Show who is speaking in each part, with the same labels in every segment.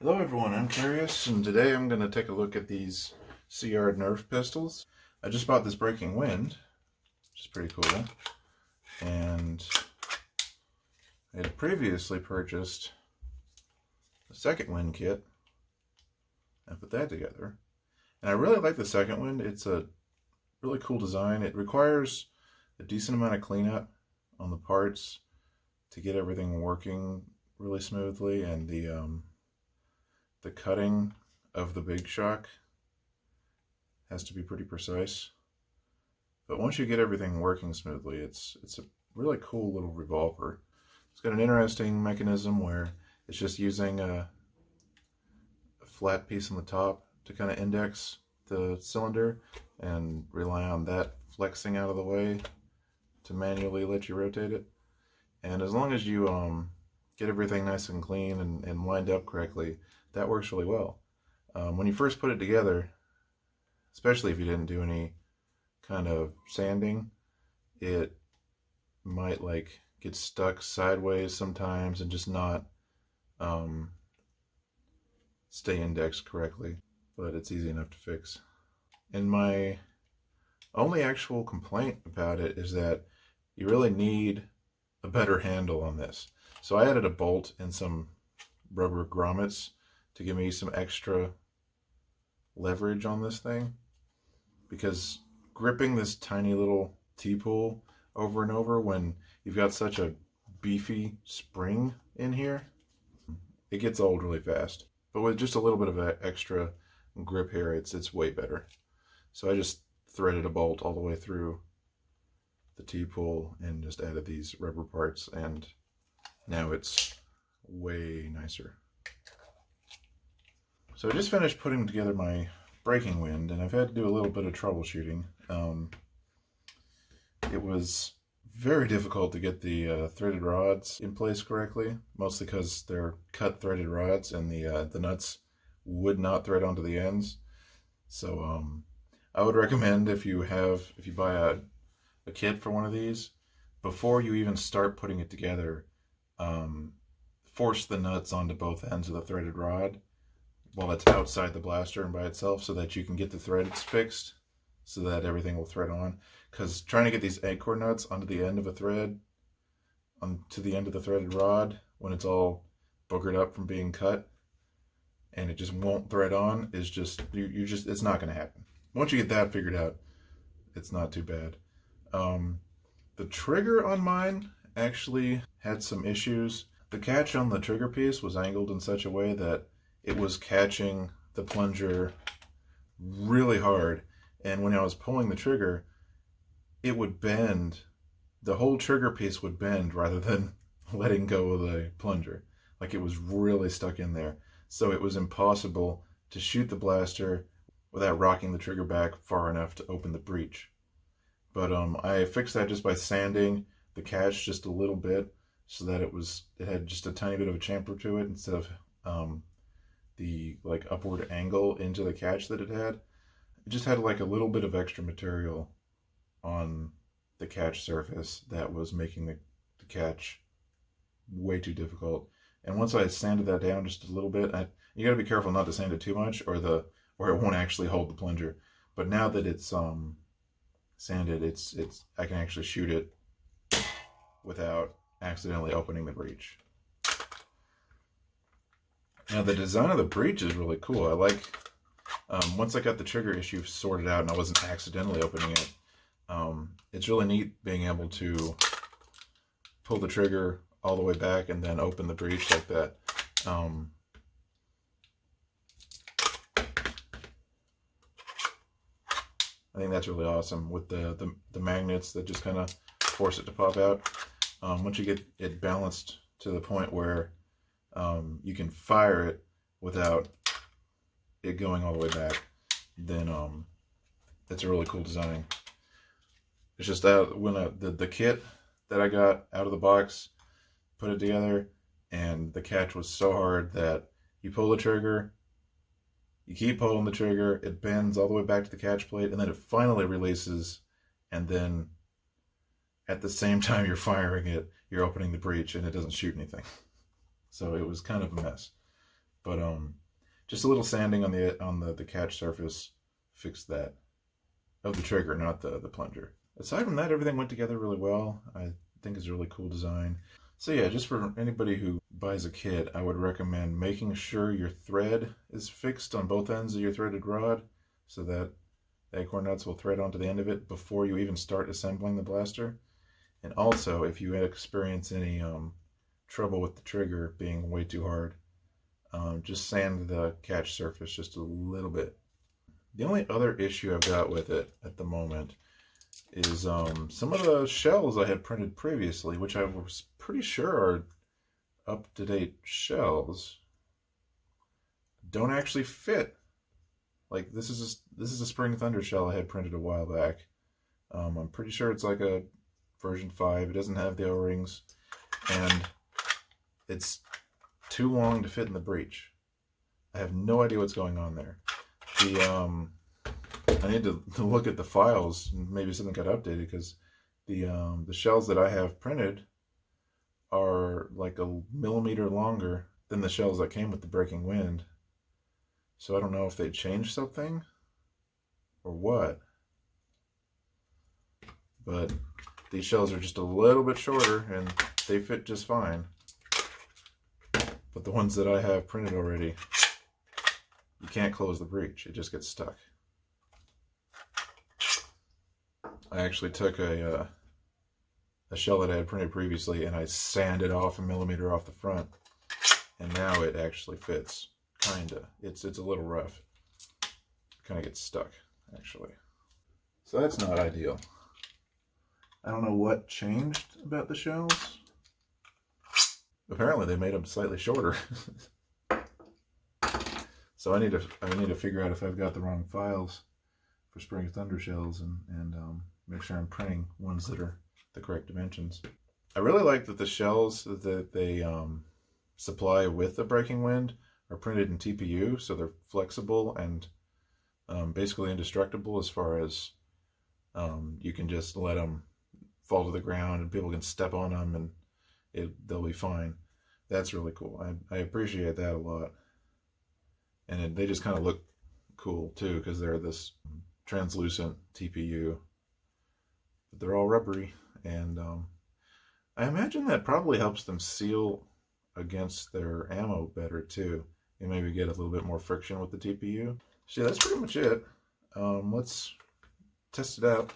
Speaker 1: Hello everyone, I'm Carius, and today I'm going to take a look at these CYardNerf pistols. I just bought this Breaking Wind, which is pretty cool, and I had previously purchased a second wind kit and put that together. And I really like the second wind. It's a really cool design. It requires a decent amount of cleanup on the parts to get everything working really smoothly, and the cutting of the big shock has to be pretty precise. But once you get everything working smoothly, it's a really cool little revolver. It's got an interesting mechanism where it's just using a flat piece on the top to kind of index the cylinder and rely on that flexing out of the way to manually let you rotate it. And as long as you get everything nice and clean and lined up correctly, that works really well. When you first put it together, especially if you didn't do any kind of sanding, it might like get stuck sideways sometimes and just not stay indexed correctly, but it's easy enough to fix. And my only actual complaint about it is that you really need a better handle on this. So I added a bolt and some rubber grommets to give me some extra leverage on this thing, because gripping this tiny little T-pull over and over when you've got such a beefy spring in here, it gets old really fast. But with just a little bit of an extra grip here, it's way better. So I just threaded a bolt all the way through the T-pull and just added these rubber parts, and now it's way nicer. So I just finished putting together my Breaking Wind, and I've had to do a little bit of troubleshooting. It was very difficult to get the threaded rods in place correctly, mostly because they're cut threaded rods and the nuts would not thread onto the ends. So I would recommend if you buy a kit for one of these, before you even start putting it together, force the nuts onto both ends of the threaded rod while it's outside the blaster and by itself, so that you can get the threads fixed so that everything will thread on. Because trying to get these acorn nuts onto the end of a thread, onto the end of the threaded rod, when it's all boogered up from being cut and it just won't thread on, is just, it's not going to happen. Once you get that figured out, it's not too bad. The trigger on mine actually had some issues. The catch on the trigger piece was angled in such a way that it was catching the plunger really hard, and when I was pulling the trigger, it would bend. The whole trigger piece would bend rather than letting go of the plunger. Like, it was really stuck in there. So it was impossible to shoot the blaster without rocking the trigger back far enough to open the breech. But I fixed that just by sanding the catch just a little bit, so that it had just a tiny bit of a chamfer to it instead of the like upward angle into the catch that it had. It just had like a little bit of extra material on the catch surface that was making the catch way too difficult. And once I sanded that down just a little bit, you got to be careful not to sand it too much, or it won't actually hold the plunger. But now that it's sanded, I can actually shoot it without accidentally opening the breech. Now the design of the breech is really cool. I like, once I got the trigger issue sorted out and I wasn't accidentally opening it, it's really neat being able to pull the trigger all the way back and then open the breech like that. I think that's really awesome with the magnets that just kind of force it to pop out. Once you get it balanced to the point where you can fire it without it going all the way back, then it's a really cool design. It's just that when the kit that I got out of the box, put it together, and the catch was so hard that you pull the trigger, you keep pulling the trigger, it bends all the way back to the catch plate, and then it finally releases, and then at the same time you're firing it, you're opening the breech and it doesn't shoot anything. So it was kind of a mess. But just a little sanding on the catch surface fixed that. Of the trigger, not the plunger. Aside from that, everything went together really well. I think it's a really cool design. So yeah, just for anybody who buys a kit, I would recommend making sure your thread is fixed on both ends of your threaded rod so that the acorn nuts will thread onto the end of it before you even start assembling the blaster. And also, if you experience any trouble with the trigger being way too hard, just sand the catch surface just a little bit. The only other issue I've got with it at the moment is some of the shells I had printed previously, which I was pretty sure are up-to-date shells, don't actually fit. Like this is a Spring Thunder shell I had printed a while back. I'm pretty sure it's like a version 5. It doesn't have the O-rings, and it's too long to fit in the breech. I have no idea what's going on there. I need to look at the files and maybe something got updated because the shells that I have printed are like a millimeter longer than the shells that came with the Breaking Wind. So I don't know if they changed something or what. But these shells are just a little bit shorter and they fit just fine. But the ones that I have printed already, you can't close the breech. It just gets stuck. I actually took a shell that I had printed previously and I sanded off a millimeter off the front, and now it actually fits. Kinda. It's a little rough. Kind of gets stuck, actually. So that's not ideal. I don't know what changed about the shells. Apparently they made them slightly shorter. So I need to figure out if I've got the wrong files for Spring Thunder shells and make sure I'm printing ones that are the correct dimensions. I really like that the shells that they supply with the Breaking Wind are printed in TPU, so they're flexible and basically indestructible as far as you can just let them fall to the ground and people can step on them and they'll be fine. That's really cool. I appreciate that a lot. And they just kind of look cool too because they're this translucent TPU. But they're all rubbery, and I imagine that probably helps them seal against their ammo better too. You maybe get a little bit more friction with the TPU. So yeah, that's pretty much it. Let's test it out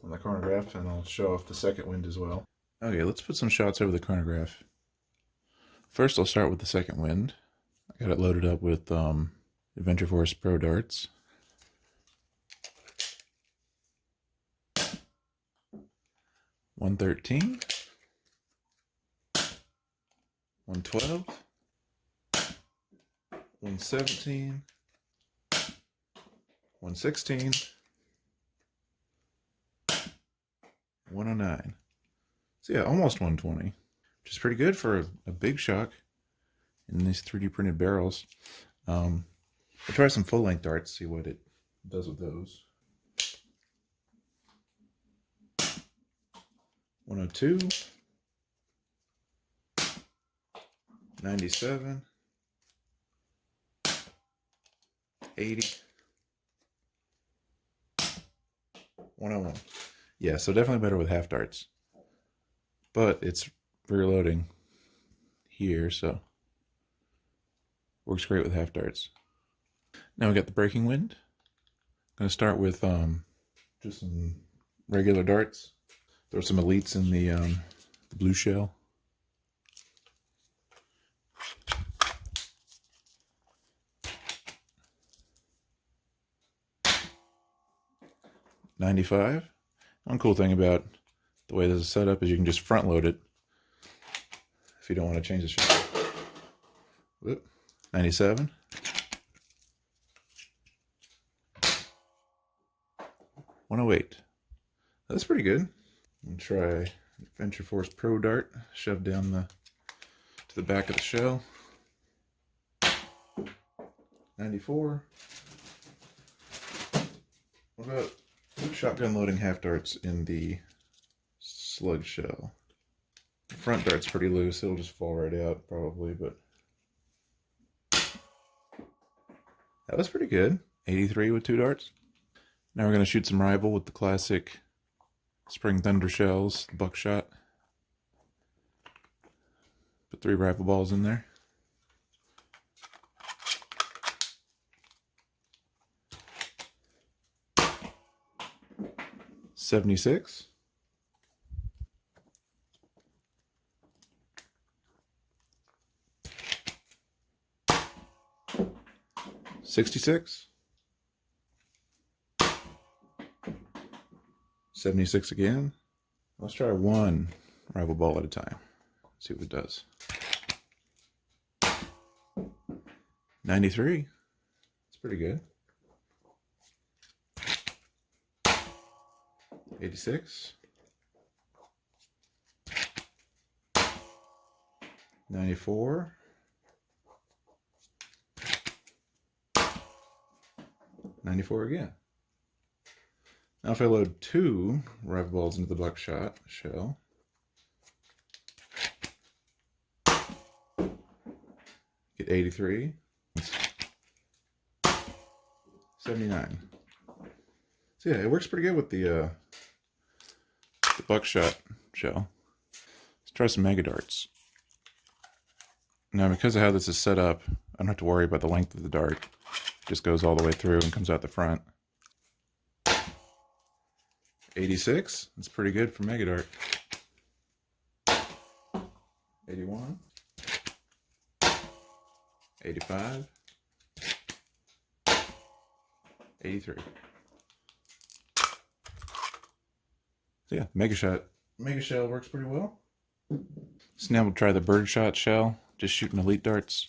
Speaker 1: on the chronograph, and I'll show off the second wind as well. Okay, let's put some shots over the chronograph. First, I'll start with the second wind. I got it loaded up with Adventure Force Pro darts. .113, 112, 117, 116, 109. So yeah, almost 120, which is pretty good for a big shock in these 3D printed barrels. I'll try some full length darts, see what it does with those. 102, 97, 80, 101. Yeah, so definitely better with half darts. But it's rear loading here, so works great with half darts. Now we got the Breaking Wind. I'm going to start with just some regular darts. Throw some elites in the blue shell. .95. One cool thing about the way this is set up is you can just front load it if you don't want to change the shell. Whoop. 97. .108. That's pretty good. I'm gonna try Adventure Force Pro Dart, shoved down to the back of the shell. 94. What about shotgun loading half darts in the slug shell? The front dart's pretty loose, it'll just fall right out probably, but That was pretty good. 83 with 2 darts. Now we're going to shoot some rival with the classic Spring Thunder shells, buckshot. Put 3 rival balls in there. $76. $66. 76 again. Let's try 1 rival ball at a time. See what it does. 93. That's pretty good. 86. 94. 94 again. Now if I load 2 rival balls into the buckshot shell, get 83, 79. So yeah, it works pretty good with the buckshot shell. Let's try some mega darts. Now because of how this is set up, I don't have to worry about the length of the dart. It just goes all the way through and comes out the front. 86, that's pretty good for mega dart. 81. 85. 83. So yeah, mega shell works pretty well. So now we'll try the birdshot shell, just shooting elite darts.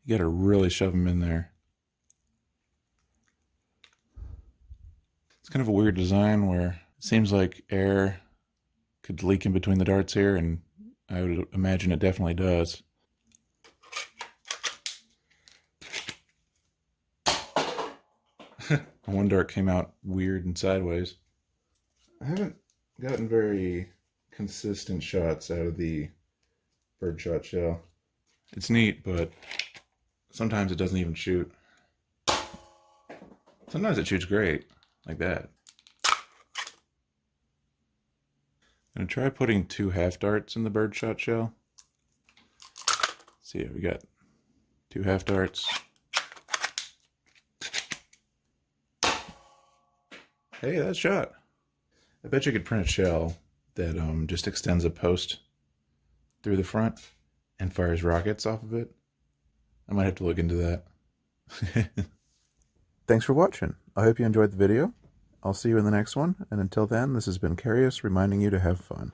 Speaker 1: You gotta really shove them in there. It's kind of a weird design where it seems like air could leak in between the darts here, and I would imagine it definitely does. One dart came out weird and sideways. I haven't gotten very consistent shots out of the birdshot shell. It's neat, but sometimes it doesn't even shoot. Sometimes it shoots great, like that. I'm gonna try putting 2 half darts in the birdshot shell. See, we got 2 half darts. Hey, that shot. I bet you could print a shell that just extends a post through the front and fires rockets off of it. I might have to look into that. Thanks for watching. I hope you enjoyed the video. I'll see you in the next one, and until then, this has been Carius reminding you to have fun.